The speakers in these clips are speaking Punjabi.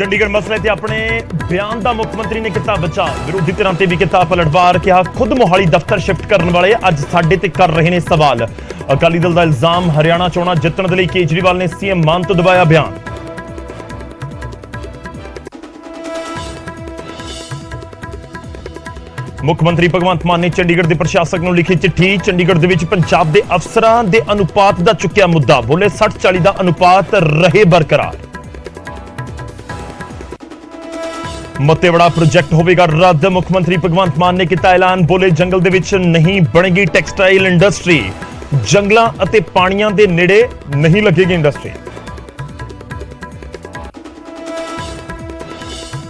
चंडीगढ़ मसले ते अपने बयान का मुख्यमंत्री ने किया बचाव, विरोधी धिरां ते भी किया पलटवार। कहा खुद मोहाली दफ्तर शिफ्ट करने वाले अज साडे ते कर रहे हैं सवाल। अकाली दल का इल्जाम हरियाणा चोणां जितण दे लई केजरीवाल ने सीएम मान तो दबाया बयान। मुख्यमंत्री भगवंत मान ने चंडीगढ़ के प्रशासक नूं लिखी चिट्ठी। चंडीगढ़ दे विच पंजाब के अफसरां दे अनुपात का चुक्या मुद्दा, बोले 60-40 का अनुपात रहे बरकरार। मतेवड़ा प्रोजेक्ट होगा रद्द, मुख्यमंत्री भगवंत मान ने किया ऐलान। बोले जंगल दे विच नहीं बनेगी टैक्सटाइल इंडस्ट्री, जंगलां अते पानियां दे नेड़े नहीं लगेगी इंडस्ट्री।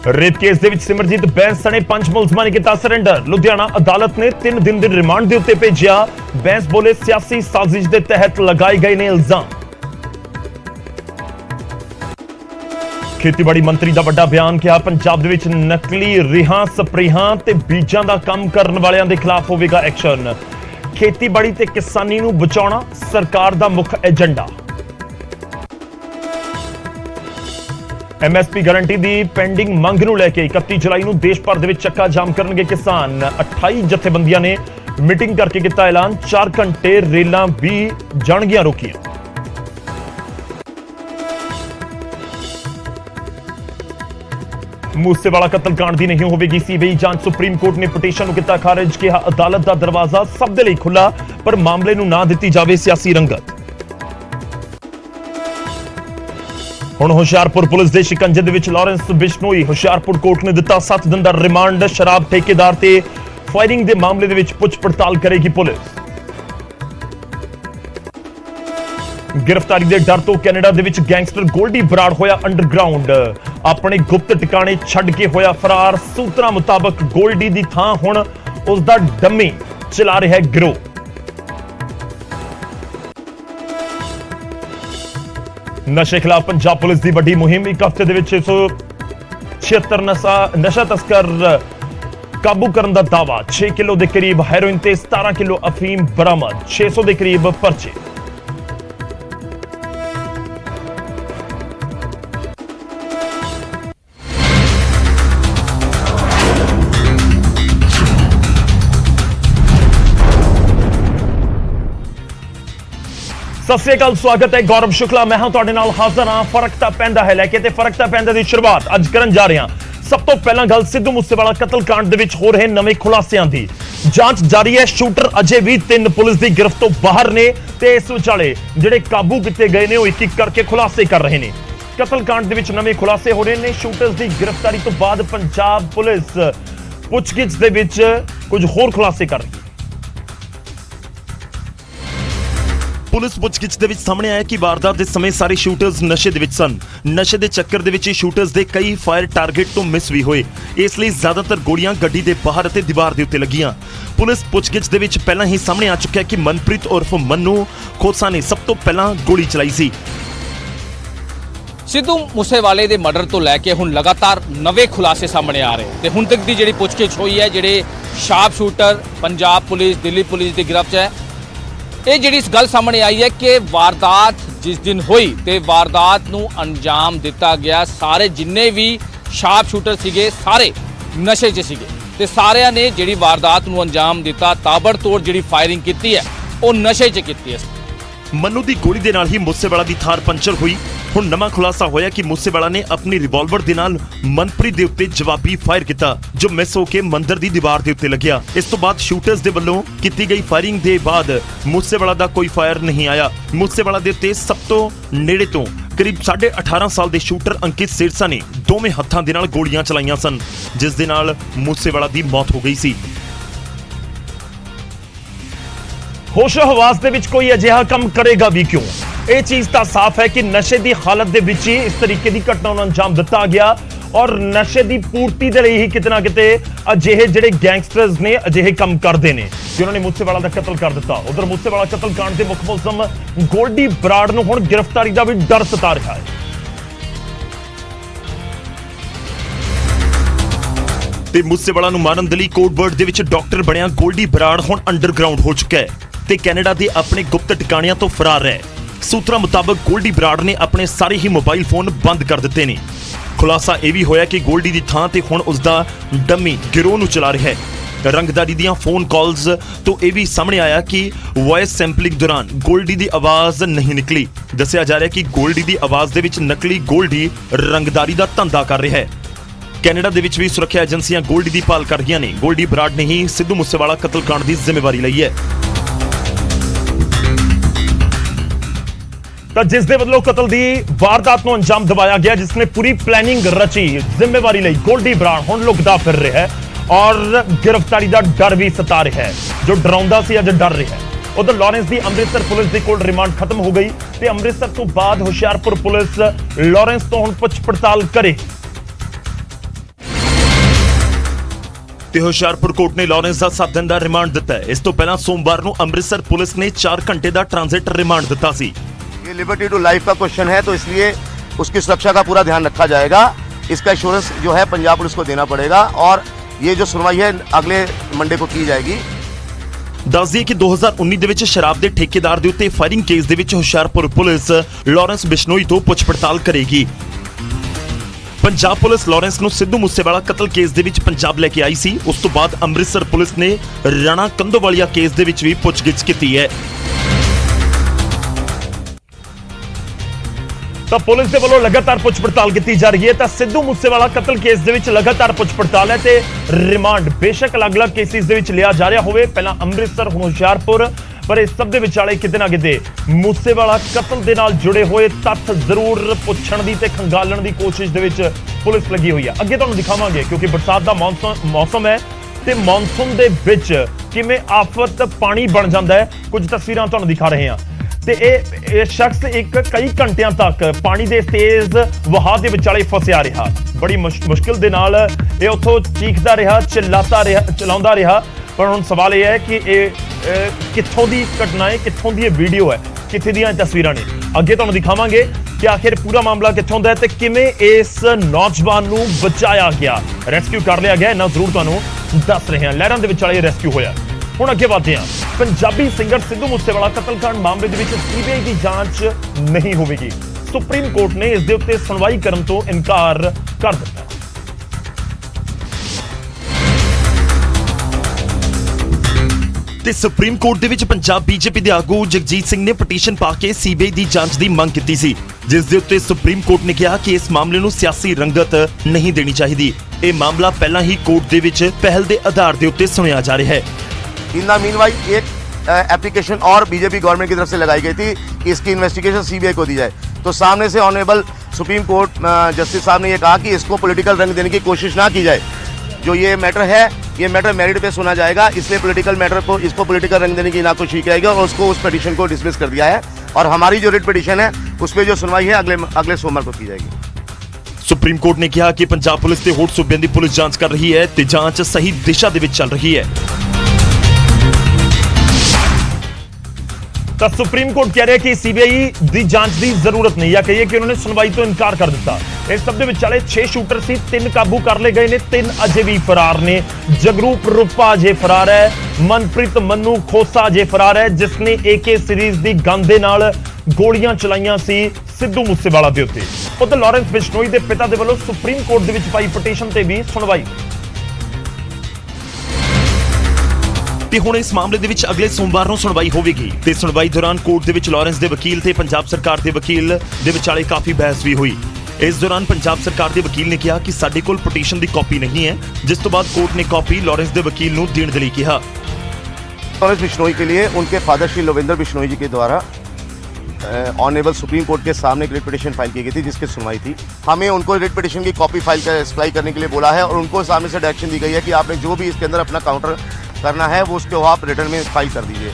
रेप केस दे विच सिमरजीत बैंस सने 5 मुलजमां ने किया सरेंडर। लुधियाना अदालत ने 3 दिन के रिमांड के उत्ते भेजिया। बैंस बोले सियासी साजिश के तहत लगाए गए ने इल्जाम। खेतीबाड़ी मंत्री का बड़ा बयान, कहा पंजाब दे विच नकली रिहां स्प्रेहां ते बीजां दा काम करन वालियां दे खिलाफ होवेगा एक्शन। खेतीबाड़ी ते किसानी नूं बचाउणा सरकार दा मुख एजेंडा। MSP गारंटी दी पेंडिंग मंग नूं लैके 31 जुलाई नूं देश भर दे विच चक्का जाम करनगे किसान। 28 जथेबंदियां ने मीटिंग करके किया ऐलान। 4 घंटे रेलां भी जाणगियां रोकियां। मूसेवाला कतलकांड की नहीं होगी सीबीआई जांच, सुप्रीम कोर्ट ने पिटीशन को किया खारिज। कहा अदालत का दरवाजा सब दे लई खुला, पर मामले नूं ना दित्ती जावे सियासी रंगत। हुण हुशियारपुर पुलिस के शिकंजे दे विच लॉरेंस बिश्नोई। हुशियारपुर कोर्ट ने दिता 7 दिन का रिमांड। शराब ठेकेदार ते फायरिंग के मामले दे विच पुछ पड़ताल करेगी पुलिस। गिरफ्तारी के डर तो कैनेडा दे विच गैंगस्टर गोल्डी बराड़ होया अंडरग्राउंड। अपने गुप्त टिकाणे छड्ड के होया फरार। सूत्रां मुताबक गोल्डी दी थां हुण उसदा डम्मी चला रहा है गिरोह। नशे खिलाफ पंजाब पुलिस की बड़ी मुहिम। एक हफ्ते दे विच 176 नशा तस्कर काबू करने का दावा। 6 किलो के करीब हैरोइन ते 17 किलो अफीम बरामद। 600 के करीब परचे। सत श्री अकाल, स्वागत है। गौरव शुक्ला मैं हां तुहाडे नाल हाज़र हां। फर्क तां पैंदा है लैके ते फर्क तां पैंदा दी शुरुआत अज करन जा रहे हां। सब तो पहला गल सिद्धू मूसेवाला कतलकांड दे विच हो रहे नवे खुलासियां दी। जांच जारी है। शूटर अजे भी 3 पुलिस की गिरफ्त तो बाहर ने ते इस विचाले जिहड़े काबू किए गए ने एक एक करके खुलासे कर रहे हैं। कतलकांड दे विच नवे खुलासे हो रहे हैं। शूटर्स की गिरफ्तारी तो बाद पंजाब पुलिस पुछगिछ दे विच कुछ होर खुलासे कर रही है। पुलिस पुछगिछ दे विच सामने आया कि वारदात के समय सारे शूटर्स नशे दे विच सन। नशे के चक्कर दे विच शूटर्स दे कई फायर टारगेट तो मिस भी होए, इसलिए ज्यादातर गोलियां गड्डी दे बाहर ते दीवार दे उत्ते लगियां। पुलिस पुछगिछ दे विच पहला ही सामने आ चुका है कि मनप्रीत उर्फ मन्नू खोसा ने सब तो पहला गोली चलाई सी। सिद्धू मूसेवाले दे मर्डर तो लैके हुण लगातार नवे खुलासे सामने आ रहे ते हुण तक दी जिहड़ी पुछगिछ होई है, जिहड़े sharp shooter Punjab police Delhi police की गिरफ्त है, ये जी इस गल सामने आई है कि वारदात जिस दिन हुई तो वारदात नूं अंजाम दिता गया। सारे जिन्ने भी शार्प शूटर सीगे सारे नशे च सीगे ते सारिਆਂ ने जिहड़ी वारदात नूं अंजाम दिता, ताबड़तोड़ जिहड़ी फायरिंग की है वो नशे च की है। मन्नू की गोली दे नाल ही मूसेवाला की थार पंचर हुई। हुण नवां खुलासा होया कि मूसेवाला ने अपनी रिवॉल्वर दे नाल मनप्रीत दे उत्ते जवाबी फायर किया, जो मिस होके मंदिर की दीवार दे उत्ते लग्या। इस तो बाद शूटर्स दे वल्लों की गई फायरिंग दे बाद मूसेवाला दा कोई फायर नहीं आया। मूसेवाला दे उत्ते सब तो नेड़े तो करीब 18.5 साल के शूटर अंकित सिरसा ने दोवें हत्थां दे नाल गोलियां चलाईयां सन, जिस दे नाल मूसेवाला दी मौत हो गई सी। होशो हवास दे विच कोई अजिहा काम करेगा भी क्यों? यह चीज तो साफ है कि नशे की हालत दे विच ही इस तरीके की घटना नूं अंजाम दिता गया और नशे की पूर्ति दे लई ही किते ना किते अजिहे जिहड़े गैंगस्टर्स ने अजिहे काम करते हैं कि उन्होंने मूसेवाला का कतल कर दिता। उधर मूसेवाला कतलकांड के मुख मुलजम गोल्डी बराड़ नूं हुण गिरफ्तारी का भी डर सता रहा है। ते मूसेवाला नूं मारन दे लई कोडवर्ड दे विच डॉक्टर बनिया गोल्डी बराड़ हुण अंडरग्राउंड हो चुका है ते कैनेडा के अपने गुप्त टिकाणियां तो फरार है। सूत्रों मुताबक गोल्डी बराड़ ने अपने सारे ही मोबाइल फोन बंद कर दिते ने। ਖੁਲਾਸਾ ਇਹ ਵੀ ਹੋਇਆ ਕਿ ਗੋਲਡੀ ਦੀ ਥਾਂ ਤੇ ਹੁਣ ਉਸ ਦਾ ਡੰਮੀ ਗਿਰੋਹ ਨੂੰ ਚਲਾ ਰਿਹਾ ਹੈ। ਰੰਗਦਾਰੀ ਦੀਆਂ ਫੋਨ ਕਾਲਸ ਤੋਂ ਇਹ ਵੀ ਸਾਹਮਣੇ ਆਇਆ ਕਿ ਵੌਇਸ ਸੈਂਪਲਿੰਗ ਦੌਰਾਨ ਗੋਲਡੀ ਦੀ ਆਵਾਜ਼ ਨਹੀਂ ਨਿਕਲੀ। ਦੱਸਿਆ ਜਾ ਰਿਹਾ ਕਿ ਗੋਲਡੀ ਦੀ ਆਵਾਜ਼ ਦੇ ਵਿੱਚ ਨਕਲੀ ਗੋਲਡੀ ਰੰਗਦਾਰੀ ਦਾ ਧੰਦਾ ਕਰ ਰਿਹਾ ਹੈ। ਕੈਨੇਡਾ ਦੇ ਵਿੱਚ ਵੀ ਸੁਰੱਖਿਆ ਏਜੰਸੀਆਂ ਗੋਲਡੀ ਦੀ ਭਾਲ ਕਰ ਰਹੀਆਂ ਨੇ। ਗੋਲਡੀ ਬਰਾੜ ਨੇ ਹੀ ਸਿੱਧੂ ਮੂਸੇਵਾਲਾ ਕਤਲकांड ਦੀ ਜ਼ਿੰਮੇਵਾਰੀ ਲਈ ਹੈ। ਤਾਂ ਜਿਸ ਦੇ ਵੱਲੋਂ ਕਤਲ ਦੀ ਵਾਰਦਾਤ ਨੂੰ ਅੰਜਾਮ ਦਿਵਾਇਆ ਗਿਆ, ਜਿਸ ਨੇ ਪੂਰੀ ਪਲੈਨਿੰਗ ਰਚੀ, ਜ਼ਿੰਮੇਵਾਰੀ ਲਈ ਗੋਲਡੀ ਬਰਾੜ ਹੁਣ ਲੁਕਦਾ ਫਿਰ ਰਿਹਾ ਹੈ ਔਰ ਗ੍ਰਿਫਤਾਰੀ ਦਾ ਡਰ ਵੀ ਸਤਾ ਰਿਹਾ ਹੈ। ਜੋ ਡਰਾਉਂਦਾ ਸੀ ਅੱਜ ਡਰ ਰਿਹਾ ਹੈ। ਉਧਰ ਲਾਰੈਂਸ ਦੀ ਅੰਮ੍ਰਿਤਸਰ ਪੁਲਿਸ ਦੀ ਕੋਲ ਰਿਮਾਂਡ ਖਤਮ ਹੋ ਗਈ ਤੇ ਅੰਮ੍ਰਿਤਸਰ ਤੋਂ ਬਾਅਦ ਹੁਸ਼ਿਆਰਪੁਰ ਪੁਲਿਸ ਲਾਰੈਂਸ ਤੋਂ ਹੁਣ ਪੁੱਛ ਪੜਤਾਲ ਕਰੇ ਤੇ ਹੁਸ਼ਿਆਰਪੁਰ ਕੋਰਟ ਨੇ ਲਾਰੈਂਸ ਦਾ 7 ਦਿਨ ਦਾ ਰਿਮਾਂਡ ਦਿੱਤਾ ਹੈ। ਇਸ ਤੋਂ ਪਹਿਲਾਂ ਸੋਮਵਾਰ ਨੂੰ ਅੰਮ੍ਰਿਤਸਰ ਪੁਲਿਸ ਨੇ 4 ਘੰਟੇ ਦਾ ट्रांजिट रिमांड ਦਿੱਤਾ ਸੀ। ये लिबर्टी टू लाइफ का क्वेश्चन है, तो इसलिए उसकी सुरक्षा का पूरा ध्यान रखा जाएगा। इसका इंश्योरेंस जो है पंजाब पुलिस को देना पड़ेगा और ये जो सुनवाई है अगले मंडे को की जाएगी। ਦੱਸ ਦਈਏ ਕਿ 2019 ਦੇ ਵਿੱਚ ਸ਼ਰਾਬ ਦੇ ਠੇਕੇਦਾਰ ਦੇ ਉੱਤੇ ਫਾਇਰਿੰਗ ਕੇਸ ਦੇ ਵਿੱਚ ਹੁਸ਼ਿਆਰਪੁਰ ਪੁਲਿਸ ਲਾਰੈਂਸ ਬਿਸ਼ਨੋਈ ਤੋਂ ਪੁੱਛ ਪੜਤਾਲ ਕਰੇਗੀ। ਪੰਜਾਬ ਪੁਲਿਸ ਲਾਰੈਂਸ ਨੂੰ ਸਿੱਧੂ ਮੂਸੇਵਾਲਾ ਕਤਲ ਕੇਸ ਦੇ ਵਿੱਚ ਪੰਜਾਬ ਲੈ ਕੇ ਆਈ ਸੀ। ਉਸ ਤੋਂ ਬਾਅਦ ਅੰਮ੍ਰਿਤਸਰ ਪੁਲਿਸ ਨੇ ਰਾਣਾ ਕੰਦੋਵਾਲੀਆ ਕੇਸ ਦੇ ਵਿੱਚ ਵੀ ਪੁੱਛਗਿੱਛ ਕੀਤੀ ਹੈ। ਤਾਂ ਪੁਲਿਸ ਦੇ ਵੱਲੋਂ ਲਗਾਤਾਰ ਪੁੱਛ ਪੜਤਾਲ ਕੀਤੀ ਜਾ ਰਹੀ ਹੈ। ਤਾਂ ਸਿੱਧੂ ਮੂਸੇਵਾਲਾ ਕਤਲ ਕੇਸ ਦੇ ਵਿੱਚ ਲਗਾਤਾਰ ਪੁੱਛ ਪੜਤਾਲ ਹੈ ਤੇ ਰਿਮਾਂਡ ਬੇਸ਼ੱਕ ਅਲੱਗ-ਅਲੱਗ ਕੇਸਿਸ ਦੇ ਵਿੱਚ ਲਿਆ ਜਾ ਰਿਹਾ ਹੋਵੇ, ਪਹਿਲਾਂ ਅੰਮ੍ਰਿਤਸਰ ਹੁਣ ਹੁਸ਼ਿਆਰਪੁਰ, ਪਰ ਇਸ ਸਭ ਦੇ ਵਿਚਾਲੇ ਕਿਤੇ ਨਾ ਕਿਤੇ ਮੂਸੇਵਾਲਾ ਕਤਲ ਦੇ ਨਾਲ ਜੁੜੇ ਹੋਏ ਤੱਥ ਜ਼ਰੂਰ ਪੁੱਛਣ ਦੀ ਤੇ ਖੰਗਾਲਣ ਦੀ ਕੋਸ਼ਿਸ਼ ਦੇ ਵਿੱਚ ਪੁਲਿਸ ਲੱਗੀ ਹੋਈ ਹੈ। ਅੱਗੇ ਤੁਹਾਨੂੰ ਦਿਖਾਵਾਂਗੇ ਕਿਉਂਕਿ ਬਰਸਾਤ ਦਾ ਮੌਸਮ ਹੈ ਤੇ ਮੌਨਸੂਨ ਦੇ ਵਿੱਚ ਕਿਵੇਂ ਆਫਤ ਪਾਣੀ ਬਣ ਜਾਂਦਾ ਹੈ, ਕੁਝ ਤਸਵੀਰਾਂ ਤੁਹਾਨੂੰ ਦਿਖਾ ਰਹੇ ਹਾਂ। ਤੇ ਇਹ ਸ਼ਖਸ ਕਈ ਘੰਟਿਆਂ ਤੱਕ ਪਾਣੀ ਦੇ ਤੇਜ਼ ਵਹਾਅ ਦੇ ਵਿਚਾਲੇ ਫਸਿਆ ਰਿਹਾ। ਬੜੀ ਮੁਸ਼ਕਿਲ ਦੇ ਨਾਲ ਇਹ ਉੱਥੋਂ ਚੀਖਦਾ ਰਿਹਾ, ਚਲਾਉਂਦਾ ਰਿਹਾ। ਪਰ ਹੁਣ ਸਵਾਲ ਇਹ ਹੈ ਕਿ ਇਹ ਕਿੱਥੋਂ ਦੀ ਘਟਨਾ ਹੈ, ਕਿੱਥੋਂ ਦੀ ਇਹ ਵੀਡੀਓ ਹੈ, ਕਿੱਥੇ ਦੀਆਂ ਤਸਵੀਰਾਂ ਨੇ। ਅੱਗੇ ਤੁਹਾਨੂੰ ਦਿਖਾਵਾਂਗੇ ਕਿ ਆਖਿਰ ਪੂਰਾ ਮਾਮਲਾ ਕਿੱਥੋਂ ਦਾ ਹੈ ਤੇ ਕਿਵੇਂ ਇਸ ਨੌਜਵਾਨ ਨੂੰ ਬਚਾਇਆ ਗਿਆ, ਰੈਸਕਿਊ ਕਰ ਲਿਆ ਗਿਆ। ਇਹਨਾਂ ਜ਼ਰੂਰ ਤੁਹਾਨੂੰ ਦੱਸ ਰਹੇ ਹਾਂ। ਲਹਿਰਾਂ ਦੇ ਵਿਚਾਲੇ ਰੈਸਕਿਊ ਹੋਇਆ। ਹੁਣ ਅੱਗੇ ਵਧਦੇ ਹਾਂ। ਪੰਜਾਬੀ ਸਿੰਗਰ ਸਿੱਧੂ ਮੂਸੇਵਾਲਾ ਕਤਲकांड ਮਾਮਲੇ ਦੇ ਵਿੱਚ ਸੀਬੀਆਈ ਦੀ ਜਾਂਚ ਨਹੀਂ ਹੋਵੇਗੀ। ਸੁਪਰੀਮ ਕੋਰਟ ਨੇ ਇਸ ਦੇ ਉੱਤੇ ਸੁਣਵਾਈ ਕਰਨ ਤੋਂ ਇਨਕਾਰ ਕਰ ਦਿੱਤਾ। ਤੇ ਸੁਪਰੀਮ ਕੋਰਟ ਦੇ ਵਿੱਚ ਪੰਜਾਬ ਬੀਜੇਪੀ ਦੇ ਆਗੂ ਜਗਜੀਤ ਸਿੰਘ ਨੇ ਪਟੀਸ਼ਨ ਪਾ ਕੇ ਸੀਬੀਆਈ ਦੀ ਜਾਂਚ ਦੀ ਮੰਗ ਕੀਤੀ ਸੀ, ਜਿਸ ਦੇ ਉੱਤੇ ਸੁਪਰੀਮ ਕੋਰਟ ਨੇ ਕਿਹਾ ਕਿ ਇਸ ਮਾਮਲੇ ਨੂੰ ਸਿਆਸੀ ਰੰਗਤ ਨਹੀਂ ਦੇਣੀ ਚਾਹੀਦੀ। ਇਹ ਮਾਮਲਾ ਪਹਿਲਾਂ ਹੀ ਕੋਰਟ ਦੇ ਵਿੱਚ ਪਹਿਲ ਦੇ ਆਧਾਰ ਦੇ ਉੱਤੇ ਸੁਣਿਆ ਜਾ ਰਿਹਾ ਹੈ। इन द मीनवाइल एक एप्लीकेशन और बीजेपी गवर्नमेंट की तरफ से लगाई गई थी कि इसकी इन्वेस्टिगेशन सीबीआई को दी जाए। तो सामने से ऑनरेबल सुप्रीम कोर्ट जस्टिस साहब ने ये कहा कि इसको पॉलिटिकल रंग देने की कोशिश ना की जाए। जो ये मैटर है, ये मैटर मेरिट पे सुना जाएगा, इसलिए पॉलिटिकल मैटर को इसको पॉलिटिकल रंग देने की ना कोशिश की जाएगी और उसको उस पिटीशन को डिसमिस कर दिया है। और हमारी जो रिट पिटीशन है उस पर जो सुनवाई है अगले सोमवार को की जाएगी। ਸੁਪਰੀਮ ਕੋਰਟ ਨੇ ਕਿਹਾ ਕਿ ਪੰਜਾਬ ਪੁਲਿਸ ਤੇ ਹੋਰ ਸੂਬਿਆਂ ਦੀ ਪੁਲਿਸ ਜਾਂਚ ਕਰ ਰਹੀ ਹੈ ਤੇ ਜਾਂਚ ਸਹੀ ਦਿਸ਼ਾ ਦੇ ਵਿੱਚ ਚੱਲ ਰਹੀ ਹੈ। ਤਾਂ ਸੁਪਰੀਮ ਕੋਰਟ ਕਹਿ ਰਿਹਾ ਕਿ ਸੀਬੀਆਈ ਦੀ ਜਾਂਚ ਦੀ ਜ਼ਰੂਰਤ ਨਹੀਂ, ਜਾਂ ਕਹੀਏ ਕਿ ਉਹਨਾਂ ਨੇ ਸੁਣਵਾਈ ਤੋਂ ਇਨਕਾਰ ਕਰ ਦਿੱਤਾ। ਇਸ ਸਭ ਦੇ ਵਿਚਾਲੇ 6 ਸ਼ੂਟਰ ਸੀ, 3 ਕਾਬੂ ਕਰ ਲਏ ਗਏ ਨੇ, 3 ਅਜੇ ਵੀ ਫਰਾਰ ਨੇ। ਜਗਰੂਪ ਰੂਪਾ ਅਜੇ ਫਰਾਰ ਹੈ, ਮਨਪ੍ਰੀਤ ਮੰਨੂ ਖੋਸਾ ਅਜੇ ਫਰਾਰ ਹੈ, ਜਿਸ ਨੇ AK ਸੀਰੀਜ਼ ਦੀ ਗਨ ਦੇ ਨਾਲ ਗੋਲੀਆਂ ਚਲਾਈਆਂ ਸੀ ਸਿੱਧੂ ਮੂਸੇਵਾਲਾ ਦੇ ਉੱਤੇ। ਉਧਰ ਲਾਰੈਂਸ ਬਿਸ਼ਨੋਈ ਦੇ ਪਿਤਾ ਦੇ ਵੱਲੋਂ ਸੁਪਰੀਮ ਕੋਰਟ ਦੇ ਵਿੱਚ ਪਾਈ ਪਟੀਸ਼ਨ ਤੇ ਵੀ ਸੁਣਵਾਈ। ਤੇ ਹੁਣ ਇਸ ਮਾਮਲੇ ਦੇ ਵਿੱਚ ਅਗਲੇ ਸੋਮਵਾਰ ਨੂੰ ਸੁਣਵਾਈ ਹੋਵੇਗੀ ਤੇ ਸੁਣਵਾਈ ਦੌਰਾਨ ਕੋਰਟ ਦੇ ਵਿੱਚ ਲਾਰੈਂਸ ਦੇ ਵਕੀਲ ਤੇ ਪੰਜਾਬ ਸਰਕਾਰ ਦੇ ਵਕੀਲ ਦੇ ਵਿਚਾਲੇ ਕਾਫੀ ਬਹਿਸ ਵੀ ਹੋਈ। ਇਸ ਦੌਰਾਨ ਪੰਜਾਬ ਸਰਕਾਰ ਦੇ ਵਕੀਲ ਨੇ ਕਿਹਾ ਕਿ ਸਾਡੇ ਕੋਲ ਪਟੀਸ਼ਨ ਦੀ ਕਾਪੀ ਨਹੀਂ ਹੈ, ਜਿਸ ਤੋਂ ਬਾਅਦ ਕੋਰਟ ਨੇ ਕਾਪੀ ਲਾਰੈਂਸ ਦੇ ਵਕੀਲ ਨੂੰ ਦੇਣ ਦੇ ਲਈ ਕਿਹਾ। लॉरेंस बिश्नोई के लिए उनके फादर श्री लोविंदर बिश्नोई जी के द्वारा ऑनरेबल सुप्रीम कोर्ट के सामने एक रिट पिटीशन फाइल की गई थी, जिसकी सुनवाई थी। हमें उनको रिट पिटीशन की कॉपी फाइल सप्लाई करने के लिए बोला है और उनको सामने से डायरेक्शन दी गई है कि आपने जो भी इसके अंदर अपना काउंटर करना है वो उसको आप रिटर्न में फाइल कर दीजिए।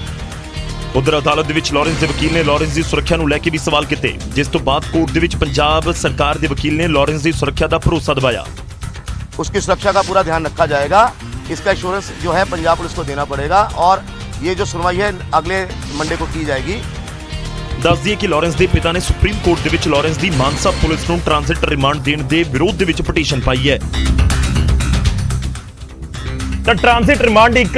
ਉਧਰ ਅਦਾਲਤ ਦੇ ਵਿੱਚ ਲਾਰੈਂਸ ਦੇ ਵਕੀਲ ਨੇ ਲਾਰੈਂਸ ਦੀ ਸੁਰੱਖਿਆ ਨੂੰ ਲੈ ਕੇ ਵੀ ਸਵਾਲ ਕੀਤੇ, ਜਿਸ ਤੋਂ ਬਾਅਦ ਕੋਰਟ ਦੇ ਵਿੱਚ ਪੰਜਾਬ ਸਰਕਾਰ ਦੇ ਵਕੀਲ ਨੇ ਲਾਰੈਂਸ ਦੀ ਸੁਰੱਖਿਆ ਦਾ ਭਰੋਸਾ ਦਿਵਾਇਆ। उसकी सुरक्षा का पूरा ध्यान रखा जाएगा। इसका इंश्योरेंस जो है पंजाब पुलिस को देना पड़ेगा और ये जो सुनवाई है अगले मंडे को की जाएगी। ਦੱਸ ਦਈਏ ਕਿ ਲਾਰੈਂਸ ਦੇ ਪਿਤਾ ਨੇ ਸੁਪਰੀਮ ਕੋਰਟ ਦੇ ਵਿੱਚ ਲਾਰੈਂਸ ਦੀ ਮਾਨਸਾ ਪੁਲਿਸ ਨੂੰ ਟ੍ਰਾਂਜ਼ਿਟ ਰਿਮਾਂਡ ਦੇਣ ਦੇ ਵਿਰੋਧ ਦੇ ਵਿੱਚ ਪਟੀਸ਼ਨ ਪਾਈ ਹੈ। ਤਾਂ ਟ੍ਰਾਂਜ਼ਿਟ ਰਿਮਾਂਡ ਇੱਕ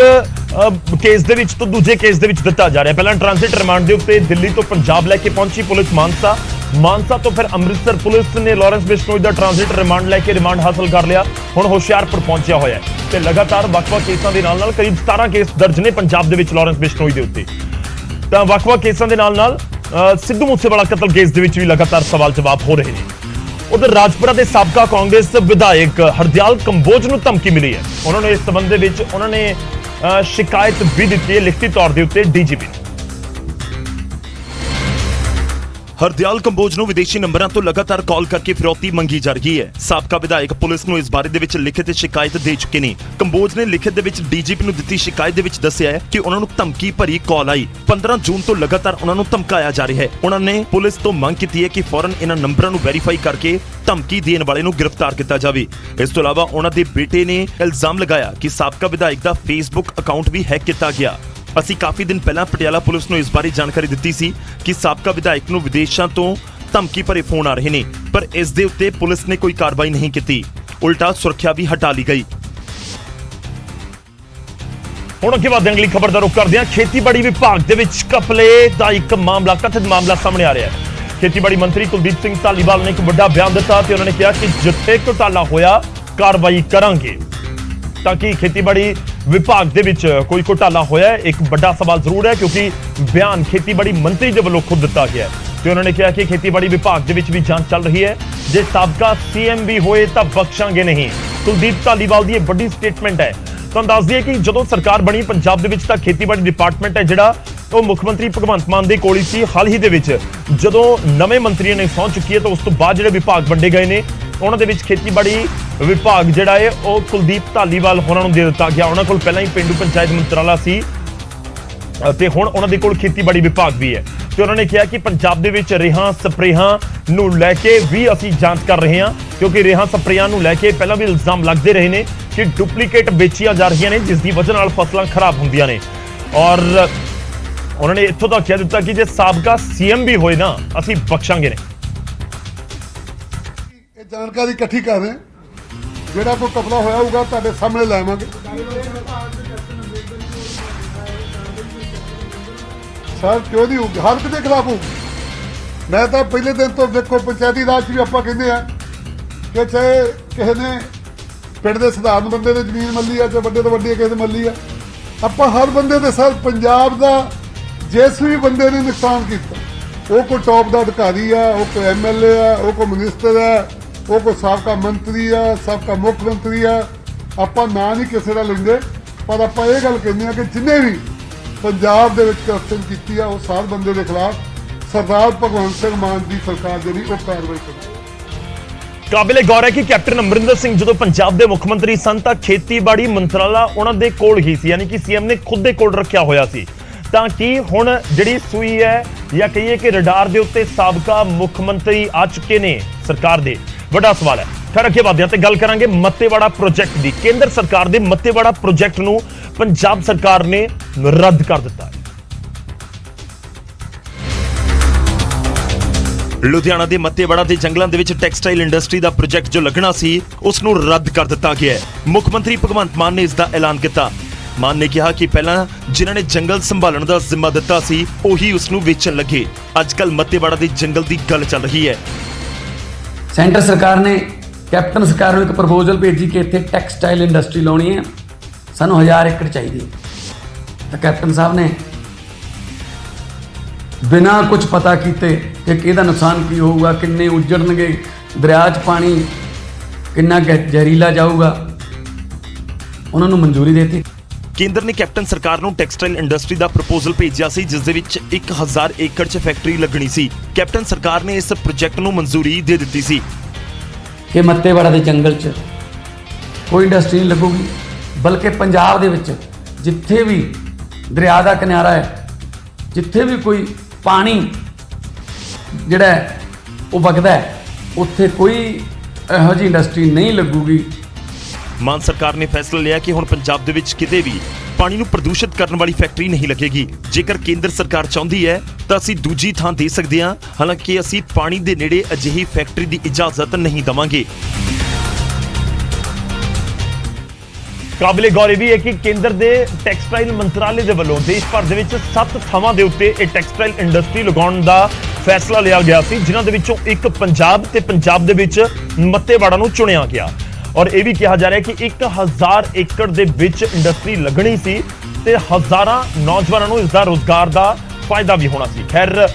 ਕੇਸ ਦੇ ਵਿੱਚ ਤੋਂ ਦੂਜੇ ਕੇਸ ਦੇ ਵਿੱਚ ਦਿੱਤਾ ਜਾ ਰਿਹਾ। ਪਹਿਲਾਂ ਟ੍ਰਾਂਜ਼ਿਟ ਰਿਮਾਂਡ ਦੇ ਉੱਤੇ ਦਿੱਲੀ ਤੋਂ ਪੰਜਾਬ ਲੈ ਕੇ ਪਹੁੰਚੀ ਪੁਲਿਸ ਮਾਨਸਾ, ਮਾਨਸਾ ਤੋਂ ਫਿਰ ਅੰਮ੍ਰਿਤਸਰ ਪੁਲਿਸ ਨੇ ਲਾਰੈਂਸ ਬਿਸ਼ਨੋਈ ਦਾ ਟ੍ਰਾਂਜ਼ਿਟ ਰਿਮਾਂਡ ਲੈ ਕੇ ਰਿਮਾਂਡ ਹਾਸਲ ਕਰ ਲਿਆ। ਹੁਣ ਹੁਸ਼ਿਆਰਪੁਰ ਪਹੁੰਚਿਆ ਹੋਇਆ ਹੈ ਤੇ ਲਗਾਤਾਰ ਵੱਖ-ਵੱਖ ਕੇਸਾਂ ਦੇ ਨਾਲ ਕਰੀਬ 17 ਕੇਸ ਦਰਜ ਨੇ ਪੰਜਾਬ ਦੇ ਵਿੱਚ ਲਾਰੈਂਸ ਬਿਸ਼ਨੋਈ ਦੇ ਉੱਤੇ। ਤਾਂ ਵੱਖ-ਵੱਖ ਕੇਸਾਂ ਦੇ ਨਾਲ ਸਿੱਧੂ ਮੂਸੇਵਾਲਾ ਕਤਲ ਕੇਸ ਦੇ ਵਿੱਚ ਵੀ ਲਗਾਤਾਰ ਸਵਾਲ ਜਵਾਬ ਹੋ ਰਹੇ ਨੇ। ਉਧਰ ਰਾਜਪੁਰਾ ਦੇ ਸਾਬਕਾ ਕਾਂਗਰਸ ਵਿਧਾਇਕ ਹਰਦਿਆਲ ਕੰਬੋਜ ਨੂੰ ਧਮਕੀ ਮਿਲੀ ਹੈ। ਉਹਨਾਂ ਨੇ ਇਸ ਸੰਬੰਧ ਦੇ ਵਿੱਚ ਉਹਨਾਂ ਨੇ ਸ਼ਿਕਾਇਤ ਵੀ ਦਿੱਤੀ ਹੈ ਲਿਖਤੀ ਤੌਰ ਦੇ ਉੱਤੇ ਡੀਜੀਪੀ ਨੂੰ। ਹਰਦਿਆਲ ਕੰਬੋਜ ਨੂੰ ਵਿਦੇਸ਼ੀ ਨੰਬਰਾਂ ਤੋਂ ਲਗਾਤਾਰ ਕਾਲ ਕਰਕੇ ਫਿਰੌਤੀ ਮੰਗੀ ਜਾ ਰਹੀ ਹੈ। ਸਾਬਕਾ ਵਿਧਾਇਕ ਪੁਲਿਸ ਨੂੰ ਇਸ ਬਾਰੇ ਦੇ ਵਿੱਚ ਲਿਖਤ ਸ਼ਿਕਾਇਤ ਦੇ ਚੁੱਕੇ ਨੇ। ਕੰਬੋਜ ਨੇ ਲਿਖਤ ਦੇ ਵਿੱਚ ਡੀਜੀਪੀ ਨੂੰ ਦਿੱਤੀ ਸ਼ਿਕਾਇਤ ਦੇ ਵਿੱਚ ਦੱਸਿਆ ਹੈ ਕਿ ਉਹਨਾਂ ਨੂੰ ਧਮਕੀ ਭਰੀ ਕਾਲ ਆਈ। 15 ਜੂਨ ਤੋਂ ਲਗਾਤਾਰ ਉਹਨਾਂ ਨੂੰ ਧਮਕਾਇਆ ਜਾ ਰਿਹਾ ਹੈ। ਉਹਨਾਂ ਨੇ ਪੁਲਿਸ ਤੋਂ ਮੰਗ ਕੀਤੀ ਹੈ ਕਿ ਫੌਰਨ ਇਹਨਾਂ ਨੰਬਰਾਂ ਨੂੰ ਵੈਰੀਫਾਈ ਕਰਕੇ ਧਮਕੀ ਦੇਣ ਵਾਲੇ ਨੂੰ ਗ੍ਰਿਫਤਾਰ ਕੀਤਾ ਜਾਵੇ। ਇਸ ਤੋਂ ਇਲਾਵਾ ਉਹਨਾਂ ਦੇ ਬੇਟੇ ਨੇ ਇਲਜ਼ਾਮ ਲਗਾਇਆ ਕਿ ਸਾਬਕਾ ਵਿਧਾਇਕ ਦਾ ਫੇਸਬੁੱਕ ਅਕਾਊਂਟ ਵੀ ਹੈਕ ਕੀਤਾ ਗਿਆ। ਅਸੀਂ ਕਾਫੀ ਦਿਨ ਪਹਿਲਾਂ ਪਟਿਆਲਾ ਪੁਲਿਸ ਨੂੰ ਇਸ ਬਾਰੇ ਜਾਣਕਾਰੀ ਦਿੱਤੀ ਸੀ ਕਿ ਸਾਬਕਾ ਵਿਧਾਇਕ ਨੂੰ ਵਿਦੇਸ਼ਾਂ ਤੋਂ ਧਮਕੀ ਭਰੇ ਫੋਨ ਆ ਰਹੇ ਨੇ, ਪਰ ਇਸ ਦੇ ਉੱਤੇ ਪੁਲਿਸ ਨੇ ਕੋਈ ਕਾਰਵਾਈ ਨਹੀਂ ਕੀਤੀ। ਉਲਟਾ ਸੁਰੱਖਿਆ ਵੀ ਹਟਾ ਲਈ ਗਈ। ਹੁਣ ਅੱਗੇ ਵਧਣ ਅਗਲੀ ਖਬਰ ਦਾ ਰੁਖ ਕਰਦੇ ਹਾਂ। ਖੇਤੀਬਾੜੀ ਵਿਭਾਗ ਦੇ ਵਿੱਚ ਘਪਲੇ ਦਾ ਇੱਕ ਮਾਮਲਾ, ਕਥਿਤ ਮਾਮਲਾ ਸਾਹਮਣੇ ਆ ਰਿਹਾ ਹੈ। ਖੇਤੀਬਾੜੀ ਮੰਤਰੀ ਕੁਲਦੀਪ ਸਿੰਘ ਧਾਲੀਵਾਲ ਨੇ ਇੱਕ ਵੱਡਾ ਬਿਆਨ ਦਿੱਤਾ ਤੇ ਉਹਨਾਂ ਨੇ ਕਿਹਾ ਕਿ ਜਿੱਥੇ ਘੁਟਾਲਾ ਹੋਇਆ ਕਾਰਵਾਈ ਕਰਾਂਗੇ। ਤਾਂ ਕਿ ਖੇਤੀਬਾੜੀ ਵਿਭਾਗ ਦੇ ਵਿੱਚ ਕੋਈ ਘੁਟਾਲਾ ਹੋਇਆ ਇੱਕ ਵੱਡਾ ਸਵਾਲ ਜ਼ਰੂਰ ਹੈ, ਕਿਉਂਕਿ ਬਿਆਨ ਖੇਤੀਬਾੜੀ ਮੰਤਰੀ ਦੇ ਵੱਲੋਂ ਖੁਦ ਦਿੱਤਾ ਗਿਆ ਤੇ ਉਹਨਾਂ ਨੇ ਕਿਹਾ ਕਿ ਖੇਤੀਬਾੜੀ ਵਿਭਾਗ ਦੇ ਵਿੱਚ ਵੀ ਜਾਂਚ ਚੱਲ ਰਹੀ ਹੈ। ਜੇ ਸਾਬਕਾ ਸੀਐਮ ਵੀ ਹੋਏ ਤਾਂ ਬਖਸ਼ਾਂਗੇ ਨਹੀਂ। ਕੁਲਦੀਪ ਧਾਲੀਵਾਲ ਦੀ ਇਹ ਵੱਡੀ ਸਟੇਟਮੈਂਟ ਹੈ। ਤੁਹਾਨੂੰ ਦੱਸ ਦਈਏ ਕਿ ਜਦੋਂ ਸਰਕਾਰ ਬਣੀ ਪੰਜਾਬ ਦੇ ਵਿੱਚ ਤਾਂ ਖੇਤੀਬਾੜੀ ਡਿਪਾਰਟਮੈਂਟ ਹੈ ਜਿਹੜਾ ਉਹ ਮੁੱਖ ਮੰਤਰੀ ਭਗਵੰਤ ਮਾਨ ਦੇ ਕੋਲ ਹੀ ਸੀ। ਹਾਲ ਹੀ ਦੇ ਵਿੱਚ ਜਦੋਂ ਨਵੇਂ ਮੰਤਰੀਆਂ ਨੇ ਸਹੁੰ ਚੁੱਕੀ ਹੈ ਤਾਂ ਉਸ ਤੋਂ ਬਾਅਦ ਜਿਹੜੇ ਵਿਭਾਗ ਵੰਡੇ ਗਏ ਨੇ ਉਹਨਾਂ ਦੇ ਵਿੱਚ ਖੇਤੀਬਾੜੀ ਵਿਭਾਗ ਜਿਹੜਾ ਹੈ ਉਹ ਕੁਲਦੀਪ ਧਾਲੀਵਾਲ ਹੋਰਾਂ ਨੂੰ ਦੇ ਦਿੱਤਾ ਗਿਆ। ਉਹਨਾਂ ਕੋਲ ਪਹਿਲਾਂ ਹੀ ਪਿੰਡੂ ਪੰਚਾਇਤ ਮੰਤਰਾਲਾ ਸੀ ਤੇ ਹੁਣ ਉਹਨਾਂ ਦੇ ਕੋਲ ਖੇਤੀਬਾੜੀ ਵਿਭਾਗ ਵੀ ਹੈ ਤੇ ਉਹਨਾਂ ਨੇ ਕਿਹਾ ਕਿ ਪੰਜਾਬ ਦੇ ਵਿੱਚ ਰੇਹਾਂ ਸਪਰੇਹਾਂ ਨੂੰ ਲੈ ਕੇ ਵੀ ਅਸੀਂ ਜਾਂਚ ਕਰ ਰਹੇ ਹਾਂ, ਕਿਉਂਕਿ ਰੇਹਾਂ ਸਪਰੇਆਂ ਨੂੰ ਲੈ ਕੇ ਪਹਿਲਾਂ ਵੀ ਇਲਜ਼ਾਮ ਲੱਗਦੇ ਰਹੇ ਨੇ ਕਿ ਡੁਪਲੀਕੇਟ ਵੇਚੀਆਂ ਜਾ ਰਹੀਆਂ ਨੇ, ਜਿਸ ਦੀ ਵਜ੍ਹਾ ਨਾਲ ਫਸਲਾਂ ਖਰਾਬ ਹੁੰਦੀਆਂ ਨੇ। ਔਰ ਉਹਨਾਂ ਨੇ ਇੱਥੋਂ ਤੱਕ ਕਹਿ ਦਿੱਤਾ ਕਿ ਜੇ ਸਾਬਕਾ ਸੀਐਮ ਵੀ ਹੋਏ ਨਾ ਅਸੀਂ ਬਖਸ਼ਾਂਗੇ ਨਹੀਂ। ਇਹ ਜਾਣਕਾਰੀ ਇਕੱਠੀ ਕਰ ਰਹੇ, ਜਿਹੜਾ ਕੋਈ ਕਪਲਾ ਹੋਇਆ ਹੋਊਗਾ ਤੁਹਾਡੇ ਸਾਹਮਣੇ ਲਾਵਾਂਗੇ। ਸਰ ਕਿਉਂ ਨਹੀਂ ਹੋਊਗੀ, ਹਰ ਕਿਤੇ ਖਿਲਾਫ ਹੋਊਗੀ। ਮੈਂ ਤਾਂ ਪਹਿਲੇ ਦਿਨ ਤੋਂ ਦੇਖੋ ਪੰਚਾਇਤੀ ਰਾਜ 'ਚ ਵੀ ਆਪਾਂ ਕਹਿੰਦੇ ਆ ਕਿ ਚਾਹੇ ਕਿਸੇ ਨੇ ਪਿੰਡ ਦੇ ਸਧਾਰਨ ਬੰਦੇ ਦੇ ਜ਼ਮੀਨ ਮੱਲੀ ਆ ਜਾਂ ਵੱਡੇ ਤੋਂ ਵੱਡੀ ਕਿਸੇ ਦੇ ਮੱਲੀ ਆ, ਆਪਾਂ ਹਰ ਬੰਦੇ ਦੇ ਸਰ ਪੰਜਾਬ ਦਾ ਜਿਸ ਵੀ ਬੰਦੇ ਨੇ ਨੁਕਸਾਨ ਕੀਤਾ, ਉਹ ਕੋਈ ਟੌਪ ਦਾ ਅਧਿਕਾਰੀ ਆ, ਉਹ ਕੋਈ ਐਮਐਲਏ ਆ, ਉਹ ਕੋਈ ਮਿਨਿਸਟਰ ਆ, ਉਹ ਕੋਈ ਸਾਬਕਾ ਮੰਤਰੀ ਆ, ਸਾਬਕਾ ਮੁੱਖ ਮੰਤਰੀ ਆ, ਆਪਾਂ ਨਾਂ ਨਹੀਂ ਕਿਸੇ ਦਾ ਲੈਂਦੇ, ਪਰ ਆਪਾਂ ਇਹ ਗੱਲ ਕਹਿੰਦੇ ਆ ਕਿ ਜਿੰਨੇ ਵੀ ਪੰਜਾਬ ਦੇ ਵਿੱਚ ਕਰਪਸ਼ਨ ਕੀਤੀ ਆ ਉਹ ਸਾਰੇ ਬੰਦੇ ਦੇ ਖਿਲਾਫ ਸਰਦਾਰ ਭਗਵੰਤ ਸਿੰਘ ਮਾਨ ਦੀ ਸਰਕਾਰ ਜਿਹੜੀ ਉਹ ਕਾਰਵਾਈ ਕਰੇ। ਕਾਬਿਲੇ ਗੌਰ ਹੈ ਕਿ ਕੈਪਟਨ ਅਮਰਿੰਦਰ ਸਿੰਘ ਜਦੋਂ ਪੰਜਾਬ ਦੇ ਮੁੱਖ ਮੰਤਰੀ ਸਨ ਤਾਂ ਖੇਤੀਬਾੜੀ ਮੰਤਰਾਲਾ ਉਹਨਾਂ ਦੇ ਕੋਲ ਹੀ ਸੀ, ਯਾਨੀ ਕਿ ਸੀਐਮ ਨੇ ਖੁਦ ਦੇ ਕੋਲ ਰੱਖਿਆ ਹੋਇਆ ਸੀ। ਤਾਂ ਕਿ ਹੁਣ ਜਿਹੜੀ ਸੂਈ ਹੈ ਜਾਂ ਕਹੀਏ ਕਿ ਰਡਾਰ ਦੇ ਉੱਤੇ ਸਾਬਕਾ ਮੁੱਖ ਮੰਤਰੀ ਆ ਚੁੱਕੇ ਨੇ ਸਰਕਾਰ ਦੇ, ਵੱਡਾ ਸਵਾਲ ਹੈ। ਫਿਰ ਅੱਗੇ ਵਧਦੇ ਹਾਂ ਤੇ ਗੱਲ ਕਰਾਂਗੇ ਮੱਤੇਵਾੜਾ ਪ੍ਰੋਜੈਕਟ ਦੀ। ਕੇਂਦਰ ਸਰਕਾਰ ਦੇ ਮੱਤੇਵਾੜਾ ਪ੍ਰੋਜੈਕਟ ਨੂੰ ਪੰਜਾਬ ਸਰਕਾਰ ਨੇ ਰੱਦ ਕਰ ਦਿੱਤਾ ਹੈ। ਲੁਧਿਆਣਾ ਦੇ ਮੱਤੇਵਾੜਾ ਦੇ ਜੰਗਲਾਂ ਦੇ ਵਿੱਚ ਟੈਕਸਟਾਈਲ ਇੰਡਸਟਰੀ ਦਾ ਪ੍ਰੋਜੈਕਟ ਜੋ ਲੱਗਣਾ ਸੀ ਉਸ ਨੂੰ ਰੱਦ ਕਰ ਦਿੱਤਾ ਗਿਆ ਹੈ। ਮੁੱਖ ਮੰਤਰੀ ਭਗਵੰਤ ਮਾਨ ਨੇ ਇਸ ਦਾ ਐਲਾਨ ਕੀਤਾ। ਮਾਨ ਨੇ ਕਿਹਾ ਕਿ ਪਹਿਲਾਂ ਜਿਨ੍ਹਾਂ ਨੇ ਜੰਗਲ ਸੰਭਾਲਣ ਦਾ ਜ਼ਿੰਮਾ ਦਿੱਤਾ ਸੀ ਉਹੀ ਉਸ ਨੂੰ ਵੇਚਣ ਲੱਗੇ। ਅੱਜ ਕੱਲ ਮੱਤੇਵਾੜਾ ਦੇ ਜੰਗਲ ਦੀ ਗੱਲ ਚੱਲ ਰਹੀ ਹੈ। ਸੈਂਟਰ ਸਰਕਾਰ ਨੇ ਕੈਪਟਨ ਸਰਕਾਰ ਨੂੰ ਇੱਕ ਪ੍ਰਪੋਜ਼ਲ ਭੇਜੀ ਕਿ ਇੱਥੇ ਟੈਕਸਟਾਈਲ ਇੰਡਸਟਰੀ ਲਾਉਣੀ ਹੈ, ਸਾਨੂੰ 1000 ਏਕੜ ਚਾਹੀਦੀ ਹੈ। ਤਾਂ ਕੈਪਟਨ ਸਾਹਿਬ ਨੇ ਬਿਨਾਂ ਕੁਝ ਪਤਾ ਕੀਤੇ ਕਿ ਕਿਹਦਾ ਨੁਕਸਾਨ ਕੀ ਹੋਊਗਾ, ਕਿੰਨੇ ਉੱਜੜਨਗੇ, ਦਰਿਆ 'ਚ ਪਾਣੀ ਕਿੰਨਾ ਜ਼ਹਿਰੀਲਾ ਜਾਊਗਾ, ਉਹਨਾਂ ਨੂੰ ਮਨਜ਼ੂਰੀ ਦੇ ਦਿੱਤੀ। ਕੇਂਦਰ ਨੇ ਕੈਪਟਨ ਸਰਕਾਰ ਨੂੰ ਟੈਕਸਟਾਈਲ ਇੰਡਸਟਰੀ ਦਾ ਪ੍ਰਪੋਜ਼ਲ ਭੇਜਿਆ ਸੀ ਜਿਸ ਦੇ ਵਿੱਚ 1000 ਏਕੜ 'ਚ ਫੈਕਟਰੀ ਲੱਗਣੀ ਸੀ। ਕੈਪਟਨ ਸਰਕਾਰ ਨੇ ਇਸ ਪ੍ਰੋਜੈਕਟ ਨੂੰ ਮਨਜ਼ੂਰੀ ਦੇ ਦਿੱਤੀ ਸੀ ਕਿ ਮੱਤੇਵਾੜਾ ਦੇ ਜੰਗਲ 'ਚ ਕੋਈ ਇੰਡਸਟਰੀ ਨਹੀਂ ਲੱਗੂਗੀ, ਬਲਕਿ ਪੰਜਾਬ ਦੇ ਵਿੱਚ ਜਿੱਥੇ ਵੀ ਦਰਿਆ ਦਾ ਕਿਨਾਰਾ ਹੈ, ਜਿੱਥੇ ਵੀ ਕੋਈ ਪਾਣੀ ਜਿਹੜਾ ਉਹ ਵਗਦਾ ਹੈ, ਉੱਥੇ ਕੋਈ ਇਹੋ ਜਿਹੀ ਇੰਡਸਟਰੀ ਨਹੀਂ ਲੱਗੂਗੀ। ਮਾਨ ਸਰਕਾਰ ਨੇ ਫੈਸਲਾ ਲਿਆ ਕਿ ਹੁਣ ਪੰਜਾਬ ਦੇ ਵਿੱਚ ਕਿਤੇ ਵੀ ਪਾਣੀ ਨੂੰ ਪ੍ਰਦੂਸ਼ਿਤ ਕਰਨ ਵਾਲੀ ਫੈਕਟਰੀ ਨਹੀਂ ਲੱਗੇਗੀ। ਜੇਕਰ ਕੇਂਦਰ ਸਰਕਾਰ ਚਾਹੁੰਦੀ ਹੈ ਤਾਂ ਅਸੀਂ ਦੂਜੀ ਥਾਂ ਦੇ ਸਕਦੇ ਹਾਂ, ਹਾਲਾਂਕਿ ਅਸੀਂ ਪਾਣੀ ਦੇ ਨੇੜੇ ਅਜਿਹੀ ਫੈਕਟਰੀ ਦੀ ਇਜਾਜ਼ਤ ਨਹੀਂ ਦੇਵਾਂਗੇ। ਕਾਬਿਲੇ ਗੌਰ ਇਹ ਵੀ ਹੈ ਕਿ ਕੇਂਦਰ ਦੇ ਟੈਕਸਟਾਈਲ ਮੰਤਰਾਲੇ ਦੇ ਵੱਲੋਂ ਦੇਸ਼ ਭਰ ਦੇ ਵਿੱਚ 7 ਥਾਵਾਂ ਦੇ ਉੱਤੇ ਇਹ ਟੈਕਸਟਾਈਲ ਇੰਡਸਟਰੀ ਲਗਾਉਣ ਦਾ ਫੈਸਲਾ ਲਿਆ ਗਿਆ ਸੀ, ਜਿਨ੍ਹਾਂ ਦੇ ਵਿੱਚੋਂ ਇੱਕ ਪੰਜਾਬ ਤੇ ਪੰਜਾਬ ਦੇ ਵਿੱਚ ਮੱਤੇਵਾੜਾ ਨੂੰ ਚੁਣਿਆ ਗਿਆ। ਔਰ ਇਹ ਵੀ ਕਿਹਾ ਜਾ ਰਿਹਾ ਕਿ 1000 ਏਕੜ ਦੇ ਵਿੱਚ ਇੰਡਸਟਰੀ ਲੱਗਣੀ ਸੀ ਤੇ ਹਜ਼ਾਰਾਂ ਨੌਜਵਾਨਾਂ ਨੂੰ ਇਸ ਦਾ ਰੋਜ਼ਗਾਰ ਦਾ ਫਾਇਦਾ ਵੀ ਹੋਣਾ ਸੀ। ਖੈਰ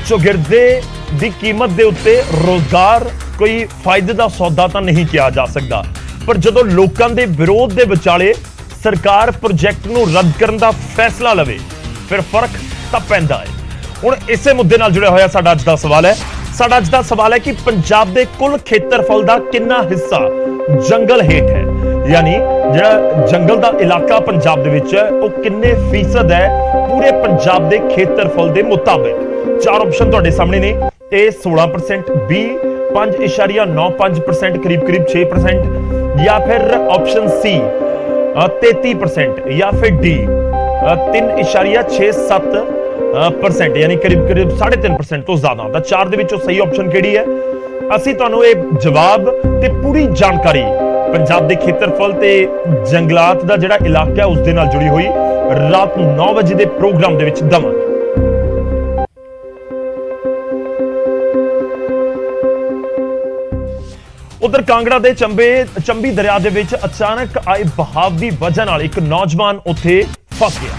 ਚੌਗਿਰਦੇ ਦੀ ਕੀਮਤ ਦੇ ਉੱਤੇ ਰੋਜ਼ਗਾਰ ਕੋਈ ਫਾਇਦੇ ਦਾ ਸੌਦਾ ਤਾਂ ਨਹੀਂ ਕਿਹਾ ਜਾ ਸਕਦਾ, ਪਰ ਜਦੋਂ ਲੋਕਾਂ ਦੇ ਵਿਰੋਧ ਦੇ ਵਿਚਾਲੇ ਸਰਕਾਰ ਪ੍ਰੋਜੈਕਟ ਨੂੰ ਰੱਦ ਕਰਨ ਦਾ ਫੈਸਲਾ ਲਵੇ ਫਿਰ ਫਰਕ ਤਾਂ ਪੈਂਦਾ ਹੈ। ਹੁਣ ਇਸੇ ਮੁੱਦੇ ਨਾਲ ਜੁੜਿਆ ਹੋਇਆ ਸਾਡਾ ਅੱਜ ਦਾ ਸਵਾਲ ਹੈ। ਸਾਡਾ ਅੱਜ ਦਾ ਸਵਾਲ ਹੈ ਕਿ ਪੰਜਾਬ ਦੇ ਕੁੱਲ ਖੇਤਰਫਲ ਦਾ ਕਿੰਨਾ ਹਿੱਸਾ ਜੰਗਲ ਹੇਠ ਹੈ, ਯਾਨੀ ਜਿਹੜਾ ਜੰਗਲ ਦਾ ਇਲਾਕਾ ਪੰਜਾਬ ਦੇ ਵਿੱਚ ਹੈ ਉਹ ਕਿੰਨੇ ਫੀਸਦ ਹੈ ਪੂਰੇ ਪੰਜਾਬ ਦੇ ਖੇਤਰਫਲ ਦੇ ਮੁਤਾਬਿਕ। ਚਾਰ ਆਪਸ਼ਨ ਤੁਹਾਡੇ ਸਾਹਮਣੇ ਨੇ। A 16%, B 5.95%, ਕਰੀਬ 6%, ਜਾਂ ਫਿਰ ਆਪਸ਼ਨ C 33%, ਜਾਂ ਫਿਰ D 3.67%, ਯਾਨੀ ਕਰੀਬ 3.5% ਤੋਂ ਜ਼ਿਆਦਾ। ਤਾਂ ਚਾਰ ਦੇ ਵਿੱਚੋਂ ਸਹੀ ਆਪਸ਼ਨ ਕਿਹੜੀ ਹੈ? ਅਸੀਂ ਤੁਹਾਨੂੰ ਇਹ ਜਵਾਬ ਤੇ ਪੂਰੀ ਜਾਣਕਾਰੀ ਪੰਜਾਬ ਦੇ ਖੇਤਰਫਲ ਤੇ ਜੰਗਲਾਤ ਦਾ ਜਿਹੜਾ ਇਲਾਕਾ ਹੈ ਉਸ ਦੇ ਨਾਲ ਜੁੜੀ ਹੋਈ ਰਾਤ 9 ਵਜੇ ਦੇ ਪ੍ਰੋਗਰਾਮ ਦੇ ਵਿੱਚ ਦਵਾਂਗੇ। ਉਧਰ ਕਾਂਗੜਾ ਦੇ ਚੰਬੀ ਦਰਿਆ ਦੇ ਵਿੱਚ ਅਚਾਨਕ ਆਏ ਬਹਾਵ ਦੀ ਵਜ੍ਹਾ ਨਾਲ ਇੱਕ ਨੌਜਵਾਨ ਉੱਥੇ ਫਸ ਗਿਆ।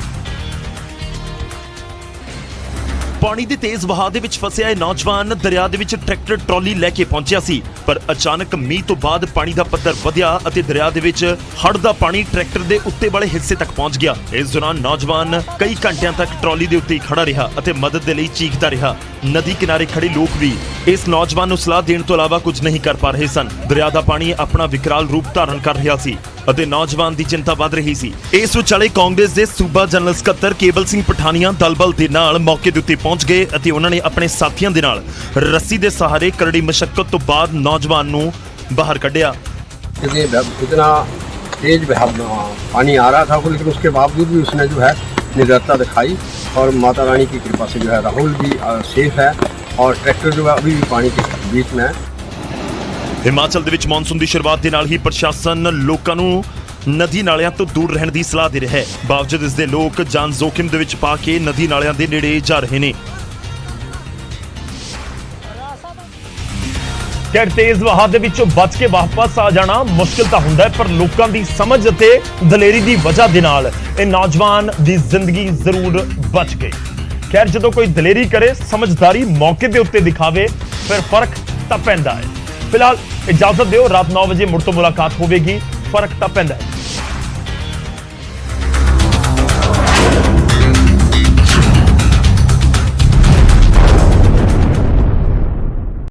ਪਾਣੀ ਦੇ ਤੇਜ਼ ਵਹਾਅ ਦੇ ਵਿੱਚ ਫਸਿਆ ਇਹ ਨੌਜਵਾਨ ਦਰਿਆ ਦੇ ਵਿੱਚ ਟਰੈਕਟਰ ਟਰਾਲੀ ਲੈ ਕੇ ਪਹੁੰਚਿਆ ਸੀ, ਪਰ ਅਚਾਨਕ ਮੀਂਹ ਤੋਂ ਬਾਅਦ ਪਾਣੀ ਦਾ ਪੱਧਰ ਵਧਿਆ ਅਤੇ ਦਰਿਆ ਦੇ ਵਿੱਚ ਹੜ੍ਹ ਦਾ ਪਾਣੀ ਟਰੈਕਟਰ ਦੇ ਉੱਤੇ ਵਾਲੇ ਹਿੱਸੇ ਤੱਕ ਪਹੁੰਚ ਗਿਆ। ਇਸ ਦੌਰਾਨ ਨੌਜਵਾਨ ਕਈ ਘੰਟਿਆਂ ਤੱਕ ਟਰਾਲੀ ਦੇ ਉੱਤੇ ਹੀ ਖੜਾ ਰਿਹਾ ਅਤੇ ਮਦਦ ਦੇ ਲਈ ਚੀਖਦਾ ਰਿਹਾ। ਨਦੀ ਕਿਨਾਰੇ ਖੜੇ ਲੋਕ ਵੀ ਇਸ ਨੌਜਵਾਨ ਨੂੰ ਸਲਾਹ ਦੇਣ ਤੋਂ ਇਲਾਵਾ ਕੁਝ ਨਹੀਂ ਕਰ ਪਾ ਰਹੇ ਸਨ। ਦਰਿਆ ਦਾ ਪਾਣੀ ਆਪਣਾ ਵਿਕਰਾਲ ਰੂਪ ਧਾਰਨ ਕਰ ਰਿਹਾ ਸੀ ਅਤੇ ਨੌਜਵਾਨ ਦੀ ਚਿੰਤਾ ਵੱਧ ਰਹੀ ਸੀ। ਇਸ ਵਿਚਾਲੇ ਕਾਂਗਰਸ ਦੇ ਸੂਬਾ ਜਨਰਲ ਸਕੱਤਰ ਕੇਵਲ ਸਿੰਘ ਪਠਾਨੀਆ ਦਲ-ਬਲ ਦੇ ਨਾਲ ਮੌਕੇ ਦੇ ਉੱਤੇ ਪਹੁੰਚ ਗਏ ਅਤੇ ਉਹਨਾਂ ਨੇ ਆਪਣੇ ਸਾਥੀਆਂ ਦੇ ਨਾਲ ਰੱਸੀ ਦੇ ਸਹਾਰੇ ਕਰੜੀ ਮਸ਼ੱਕਤ ਤੋਂ ਬਾਅਦ ਨੌਜਵਾਨ ਨੂੰ ਬਾਹਰ ਕੱਢਿਆ। इतना तेज पानी आ रहा था, लेकिन उसके बावजूद भी उसने जो है निडरता दिखाई और माता रानी की कृपा से जो है राहुल भी सेफ है और ट्रैक्टर जो है अभी भी पानी के बीच में है। ਹਿਮਾਚਲ ਦੇ ਵਿੱਚ ਮੌਨਸੂਨ ਦੀ ਸ਼ੁਰੂਆਤ ਦੇ ਨਾਲ ਹੀ ਪ੍ਰਸ਼ਾਸਨ ਲੋਕਾਂ ਨੂੰ ਨਦੀ ਨਾਲਿਆਂ ਤੋਂ ਦੂਰ ਰਹਿਣ ਦੀ ਸਲਾਹ ਦੇ ਰਿਹਾ ਹੈ। ਬਾਵਜੂਦ ਇਸ ਦੇ ਲੋਕ ਜਾਨ ਜ਼ੋਖਿਮ ਦੇ ਵਿੱਚ ਪਾ ਕੇ ਨਦੀ ਨਾਲਿਆਂ ਦੇ ਨੇੜੇ ਜਾ ਰਹੇ ਨੇ। ਖੈਰ ਤੇਜ਼ ਵਹਾਅ ਦੇ ਵਿੱਚੋਂ ਬਚ ਕੇ ਵਾਪਸ ਆ ਜਾਣਾ ਮੁਸ਼ਕਿਲ ਤਾਂ ਹੁੰਦਾ ਹੈ, ਪਰ ਲੋਕਾਂ ਦੀ ਸਮਝ ਅਤੇ ਦਲੇਰੀ ਦੀ ਵਜ੍ਹਾ ਦੇ ਨਾਲ ਇਹ ਨੌਜਵਾਨ ਦੀ ਜ਼ਿੰਦਗੀ ਜ਼ਰੂਰ ਬਚ ਗਈ। ਖੈਰ ਜਦੋਂ ਕੋਈ ਦਲੇਰੀ ਕਰੇ, ਸਮਝਦਾਰੀ ਮੌਕੇ ਦੇ ਉੱਤੇ ਦਿਖਾਵੇ, ਫਿਰ ਫਰਕ ਤਾਂ ਪੈਂਦਾ ਹੈ। ਫਿਲਹਾਲ ਇਜਾਜ਼ਤ ਦਿਓ, ਰਾਤ 9 ਵਜੇ ਮੁੜ ਤੋਂ ਮੁਲਾਕਾਤ ਹੋਵੇਗੀ। ਫਰਕ ਤਾਂ ਪੈਂਦਾ ਹੈ।